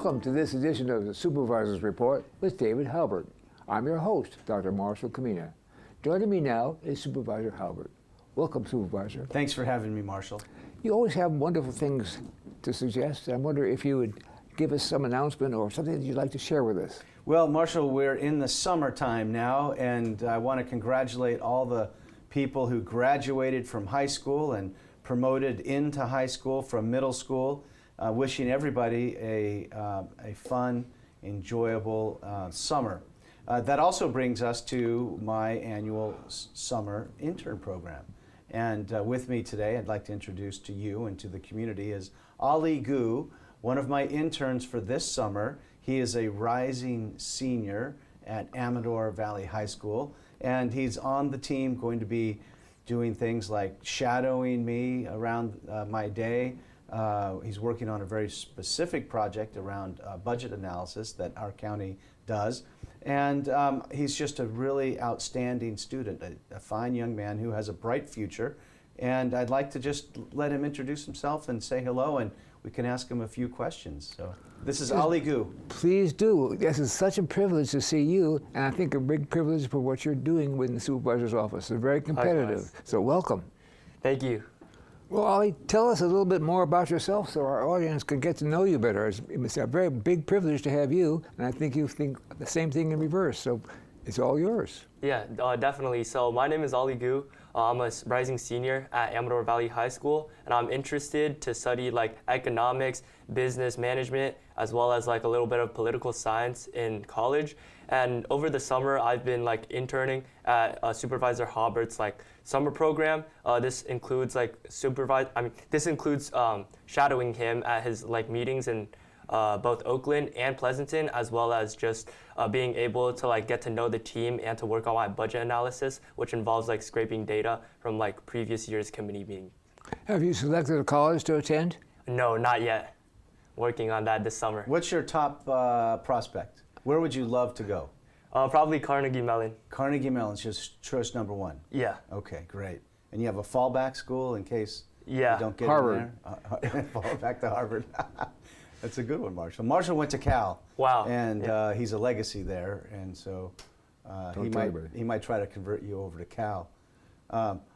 Welcome to this edition of the Supervisors Report with David Haubert. I'm your host, Dr. Marshall Kamena. Joining me now is Supervisor Haubert. Welcome, Supervisor. Thanks for having me, Marshall. You always have wonderful things to suggest. I wonder if you would give us some announcement or something that you'd like to share with us. Well, Marshall, we're in the summertime now, and I want to congratulate all the people who graduated from high school and promoted into high school from middle school. Wishing everybody a fun, enjoyable summer. That also brings us to my annual summer intern program. And with me today, I'd like to introduce to you and to the community is Ollie Gu, one of my interns for this summer. He is a rising senior at Alameda Valley High School, and he's on the team going to be doing things like shadowing me around my day. He's working on a very specific project around budget analysis that our county does. And he's just a really outstanding student, a fine young man who has a bright future. And I'd like to just let him introduce himself and say hello, and we can ask him a few questions. So this is Ollie Gu. Please do. This is such a privilege to see you, and I think a big privilege for what you're doing within the supervisor's office. It's very competitive. Likewise. So welcome. Thank you. Well, Ollie, tell us a little bit more about yourself so our audience can get to know you better. It's a very big privilege to have you, and I think you think the same thing in reverse, so it's all yours. Yeah, definitely. So my name is Ollie Gu. I'm a rising senior at Alameda Valley High School, and I'm interested to study like economics, business management, as well as like a little bit of political science in college. And over the summer, I've been like interning at Supervisor Haubert's like summer program. This includes like shadowing him at his like meetings in both Oakland and Pleasanton, as well as just being able to like get to know the team and to work on my budget analysis, which involves like scraping data from like previous year's committee meetings. Have you selected a college to attend? No, not yet. Working on that this summer. What's your top prospect? Where would you love to go? Probably Carnegie Mellon. Carnegie Mellon's just choice number one. Yeah. Okay, great. And you have a fallback school in case Yeah. you don't get Harvard. in there? Fall back to Harvard. That's a good one, Marshall. Marshall went to Cal. Wow. And he's a legacy there, and so he might try to convert you over to Cal.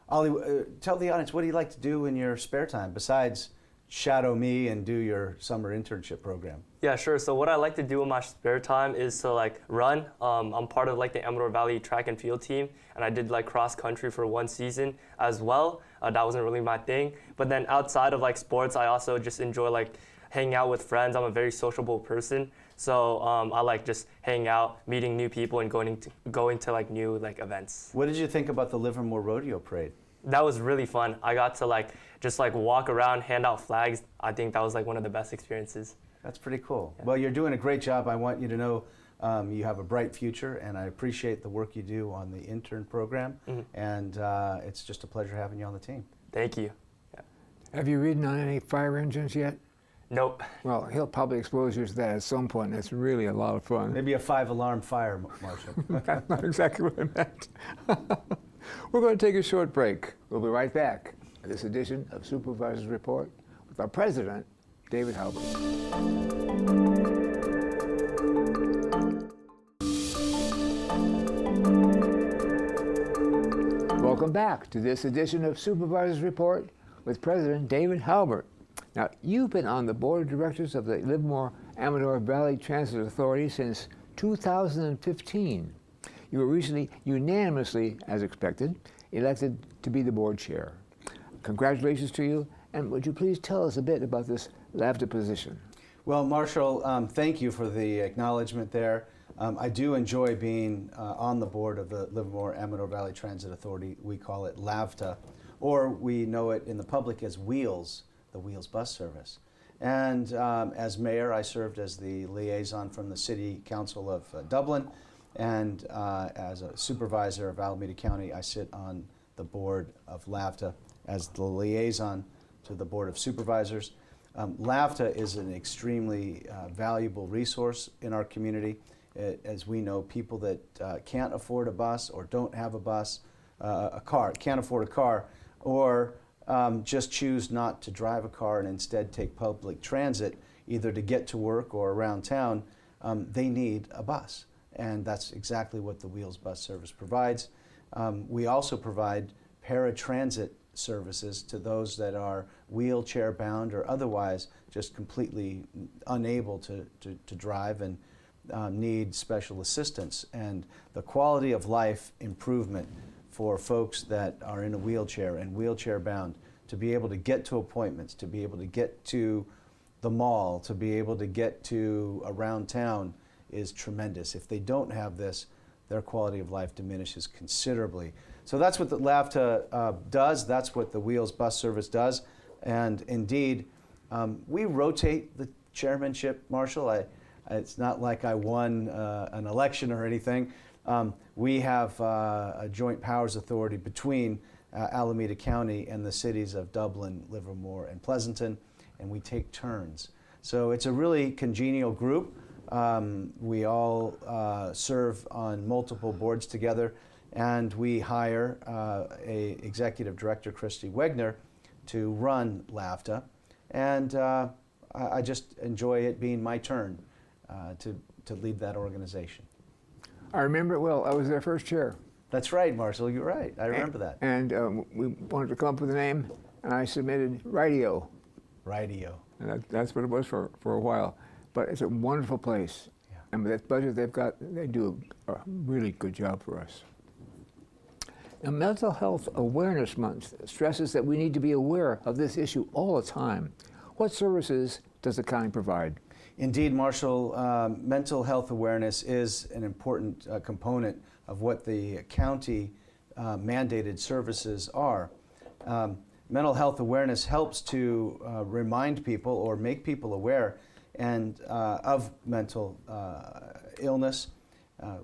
Ollie, tell the audience, what do you like to do in your spare time besides shadow me and do your summer internship program? Yeah, sure. So what I like to do in my spare time is to like run. I'm part of like the Alameda Valley track and field team, and I did like cross country for one season as well. That wasn't really my thing. But then outside of like sports, I also just enjoy like hanging out with friends. I'm a very sociable person, so I like just hanging out, meeting new people, and going to like new like events. What did you think about the Livermore Rodeo Parade? That was really fun. I got to like just like walk around, hand out flags. I think that was like one of the best experiences. That's pretty cool. Yeah. Well, you're doing a great job. I want you to know you have a bright future, and I appreciate the work you do on the intern program. Mm-hmm. And it's just a pleasure having you on the team. Thank you. Yeah. Have you ridden on any fire engines yet? Nope. Well, he'll probably expose you to that at some point. It's really a lot of fun. Maybe a 5-alarm fire, Marshall. That's not exactly what I meant. We're going to take a short break. We'll be right back at this edition of Supervisor's Report with our president, David Haubert. Welcome back to this edition of Supervisor's Report with President David Haubert. Now, you've been on the board of directors of the Livermore Alameda Valley Transit Authority since 2015. You were recently unanimously, as expected, elected to be the board chair. Congratulations to you, and would you please tell us a bit about this LAVTA position? Well, Marshall, thank you for the acknowledgement there. I do enjoy being on the board of the Livermore Alameda Valley Transit Authority. We call it LAVTA, or we know it in the public as WHEELS, the WHEELS bus service. And as mayor, I served as the liaison from the City Council of Dublin, and as a supervisor of Alameda County, I sit on the board of LAVTA as the liaison to the Board of Supervisors. LAVTA is an extremely valuable resource in our community. As we know, people that can't afford a bus or don't have a bus, can't afford a car, or just choose not to drive a car and instead take public transit, either to get to work or around town, they need a bus. And that's exactly what the Wheels bus service provides. We also provide paratransit services to those that are wheelchair bound or otherwise just completely unable to drive and need special assistance. And the quality of life improvement for folks that are in a wheelchair and wheelchair bound, to be able to get to appointments, to be able to get to the mall, to be able to get to around town is tremendous. If they don't have this, their quality of life diminishes considerably. So that's what the LAVTA does. That's what the Wheels bus service does. And indeed, we rotate the chairmanship, Marshall. It's not like I won an election or anything. We have a joint powers authority between Alameda County and the cities of Dublin, Livermore, and Pleasanton, and we take turns. So it's a really congenial group. We all serve on multiple boards together, and we hire a executive director, Christy Wegner, to run LAVTA. And I just enjoy it being my turn to lead that organization. I remember it well. I was their first chair. That's right, Marshall. You're right. I remember that. And we wanted to come up with a name, and I submitted Radio. Radio. And that's what it was for a while. But it's a wonderful place. Yeah. And with that budget they've got, they do a really good job for us. Now, Mental Health Awareness Month stresses that we need to be aware of this issue all the time. What services does the county provide? Indeed, Marshall, mental health awareness is an important component of what the county mandated services are. Mental health awareness helps to remind people or make people aware and of mental illness.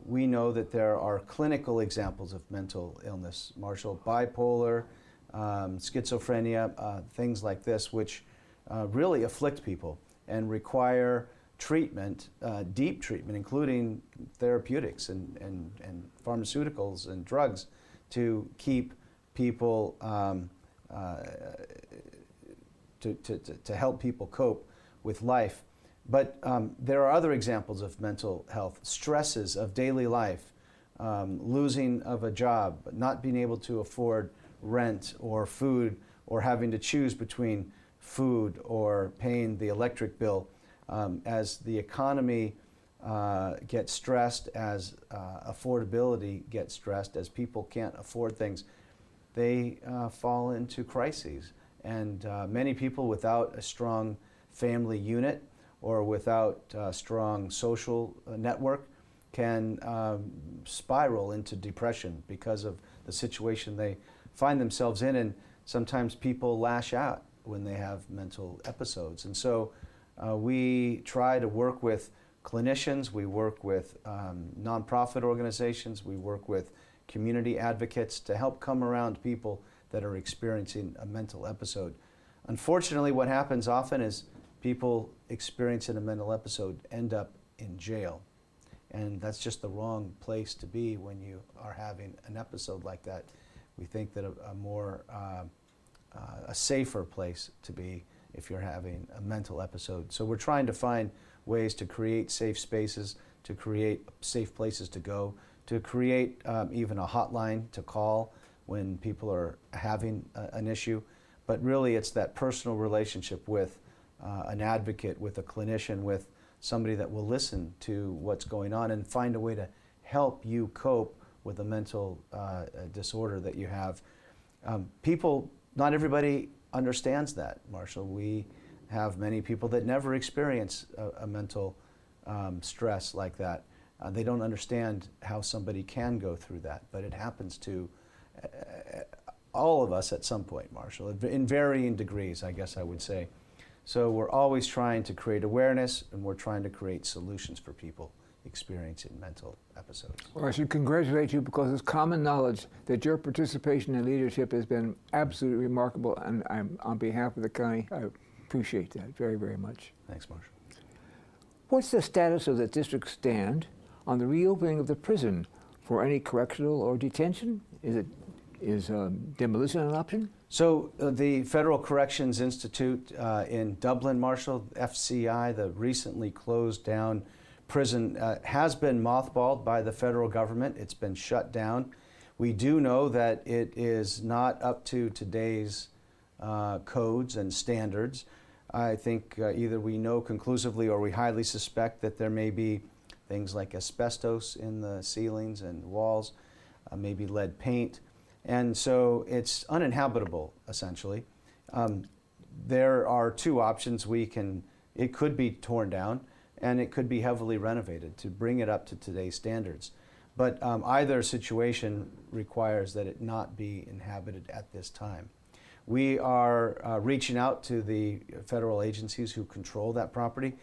We know that there are clinical examples of mental illness, Marshall, bipolar, schizophrenia, things like this, which really afflict people and require treatment, deep treatment, including therapeutics and pharmaceuticals and drugs to keep people, to help people cope with life. But there are other examples of mental health, stresses of daily life, losing of a job, not being able to afford rent or food, or having to choose between food or paying the electric bill. As the economy gets stressed, as affordability gets stressed, as people can't afford things, they fall into crises. And many people without a strong family unit or without a strong social network can spiral into depression because of the situation they find themselves in. And sometimes people lash out when they have mental episodes. And so we try to work with clinicians, we work with nonprofit organizations, we work with community advocates to help come around people that are experiencing a mental episode. Unfortunately, what happens often is people experiencing a mental episode end up in jail. And that's just the wrong place to be when you are having an episode like that. We think that a safer place to be if you're having a mental episode. So we're trying to find ways to create safe spaces, to create safe places to go, to create even a hotline to call when people are having an issue. But really it's that personal relationship with an advocate, with a clinician, with somebody that will listen to what's going on and find a way to help you cope with a mental disorder that you have. Not everybody understands that, Marshall. We have many people that never experience a mental stress like that. They don't understand how somebody can go through that, but it happens to all of us at some point, Marshall, in varying degrees, I guess I would say. So we're always trying to create awareness, and we're trying to create solutions for people experiencing mental episodes. Well, I should congratulate you because it's common knowledge that your participation in leadership has been absolutely remarkable, and on behalf of the county, I appreciate that very, very much. Thanks, Marshall. What's the status of the district stand on the reopening of the prison for any correctional or detention? Is it is demolition an option? So the Federal Corrections Institute in Dublin, Marshall, FCI, the recently closed down prison, has been mothballed by the federal government. It's been shut down. We do know that it is not up to today's codes and standards. I think either we know conclusively or we highly suspect that there may be things like asbestos in the ceilings and walls, maybe lead paint. And so it's uninhabitable, essentially. There are two options. It could be torn down, and it could be heavily renovated to bring it up to today's standards. But either situation requires that it not be inhabited at this time. We are reaching out to the federal agencies who control that property.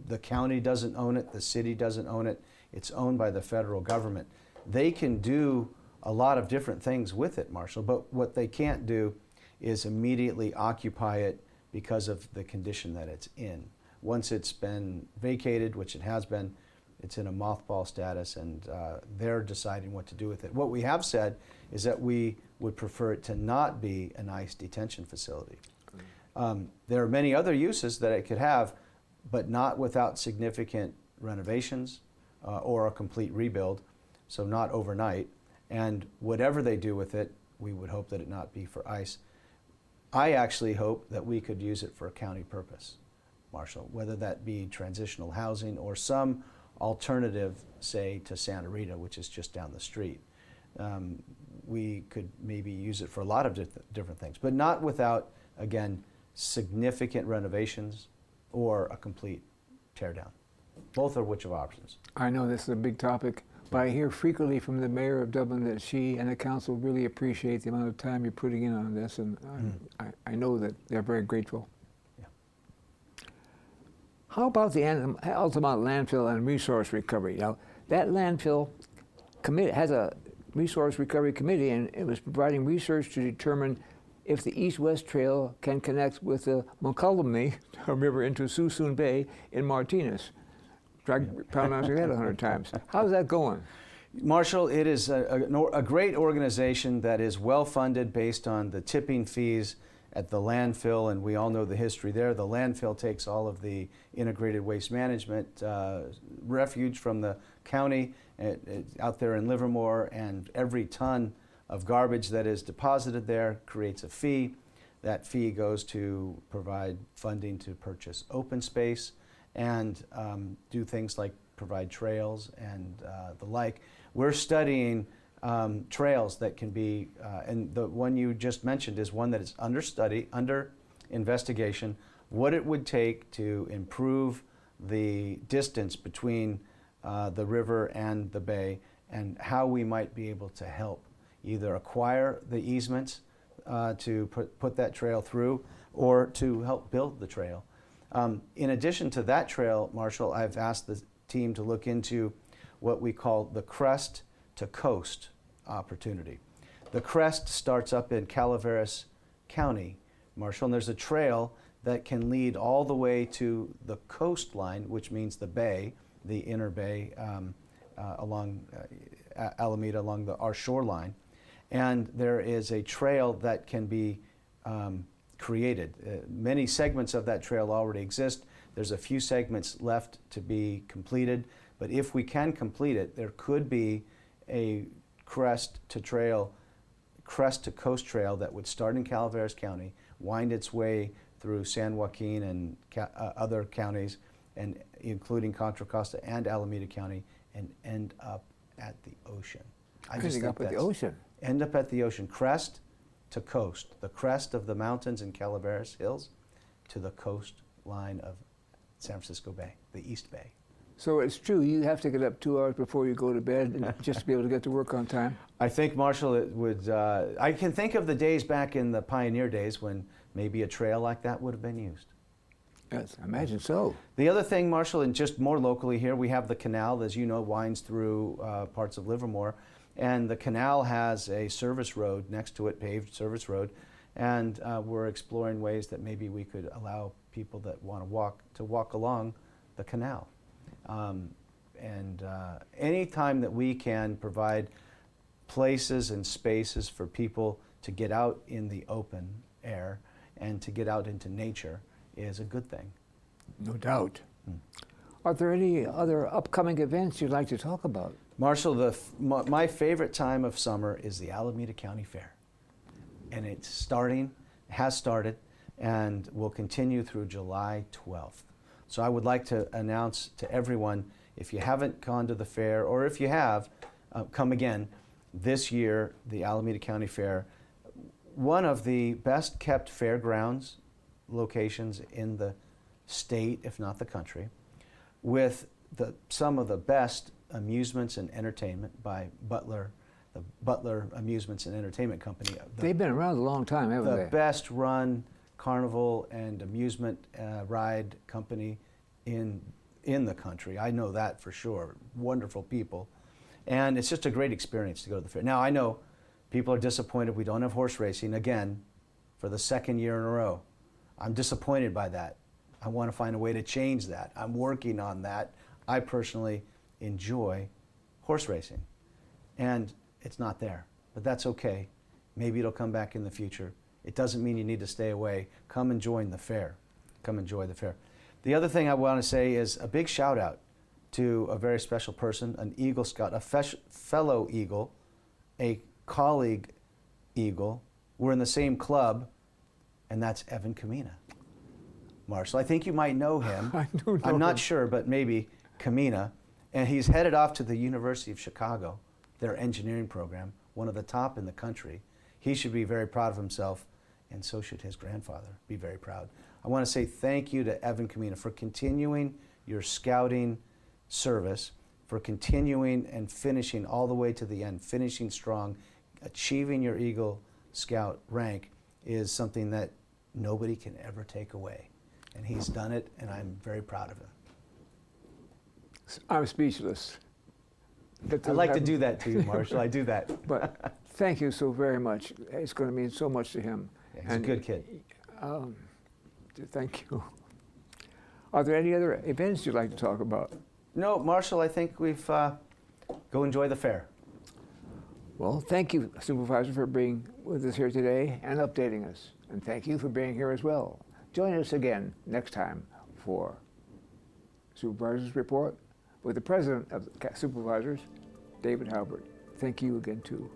The county doesn't own it, the city doesn't own it. It's owned by the federal government. They can do a lot of different things with it, Marshall, but what they can't do is immediately occupy it because of the condition that it's in. Once it's been vacated, which it has been, it's in a mothball status, and they're deciding what to do with it. What we have said is that we would prefer it to not be an ICE detention facility. There are many other uses that it could have, but not without significant renovations or a complete rebuild, so not overnight. And whatever they do with it, we would hope that it not be for ICE. I actually hope that we could use it for a county purpose, Marshall, whether that be transitional housing or some alternative, say, to Santa Rita, which is just down the street. We could maybe use it for a lot of different things, but not without, again, significant renovations or a complete tear down. Both are which of options. I know this is a big topic, but I hear frequently from the mayor of Dublin that she and the council really appreciate the amount of time you're putting in on this, and I know that they're very grateful. Yeah. How about the Altamont landfill and resource recovery? Now, that landfill committee has a resource recovery committee, and it was providing research to determine if the East-West Trail can connect with the Mokelumne River into Suisun Bay in Martinez. Pronouncing that 100 times. How's that going? Marshall, it is a great organization that is well funded based on the tipping fees at the landfill, and we all know the history there. The landfill takes all of the integrated waste management refuge from the county out there in Livermore, and every ton of garbage that is deposited there creates a fee. That fee goes to provide funding to purchase open space and do things like provide trails and the like. We're studying trails that can be, and the one you just mentioned is one that is under investigation, what it would take to improve the distance between the river and the bay, and how we might be able to help either acquire the easements to put that trail through, or to help build the trail. In addition to that trail, Marshall, I've asked the team to look into what we call the crest to coast opportunity. The crest starts up in Calaveras County, Marshall, and there's a trail that can lead all the way to the coastline, which means the bay, the inner bay along Alameda, along our shoreline. And there is a trail that can be created. Many segments of that trail already exist. There's a few segments left to be completed, but if we can complete it, there could be a crest to coast trail that would start in Calaveras County, wind its way through San Joaquin and other counties, and including Contra Costa and Alameda County, and end up at the ocean. Ending up at the ocean. End up at the ocean. Crest to coast. The crest of the mountains in Calaveras Hills to the coastline of San Francisco Bay, the East Bay. So it's true, you have to get up 2 hours before you go to bed and just to be able to get to work on time? I think, Marshall, it would, I can think of the days back in the pioneer days when maybe a trail like that would have been used. Yes, I imagine so. The other thing, Marshall, and just more locally here, we have the canal, as you know, winds through parts of Livermore. And the canal has a service road next to it, paved service road. And we're exploring ways that maybe we could allow people that want to walk along the canal. Any time that we can provide places and spaces for people to get out in the open air and to get out into nature is a good thing. No doubt. Are there any other upcoming events you'd like to talk about? Marshall, my favorite time of summer is the Alameda County Fair. And it's starting, has started, and will continue through July 12th. So I would like to announce to everyone, if you haven't gone to the fair, or if you have, come again. This year, the Alameda County Fair, one of the best kept fairgrounds locations in the state, if not the country, with some of the best amusements and entertainment by Butler, the Butler Amusements and Entertainment Company. They've been around a long time, haven't they? The best run carnival and amusement ride company in the country. I know that for sure. Wonderful people. And it's just a great experience to go to the fair. Now, I know people are disappointed we don't have horse racing again for the second year in a row. I'm disappointed by that. I want to find a way to change that. I'm working on that. I personally enjoy horse racing. And it's not there, but that's okay. Maybe it'll come back in the future. It doesn't mean you need to stay away. Come and join the fair. Come enjoy the fair. The other thing I want to say is a big shout out to a very special person, an Eagle Scout, a fellow Eagle, a colleague Eagle. We're in the same club, and that's Evan Kamena. Marshall, I think you might know him. I do know I'm not him. sure, but maybe Kamena. And he's headed off to the University of Chicago, their engineering program, one of the top in the country. He should be very proud of himself, and so should his grandfather be very proud. I want to say thank you to Evan Kamena for continuing your scouting service, for continuing and finishing all the way to the end, finishing strong. Achieving your Eagle Scout rank is something that nobody can ever take away. And he's done it, and I'm very proud of him. I'm speechless. I like to do that to you, Marshall. I do that. But thank you so very much. It's going to mean so much to him. Yeah, he's a good kid. Thank you. Are there any other events you'd like to talk about? No, Marshall, I think we've go enjoy the fair. Well, thank you, Supervisor, for being with us here today and updating us. And thank you for being here as well. Join us again next time for Supervisors Report with the President of the Supervisors, David Haubert. Thank you again, too.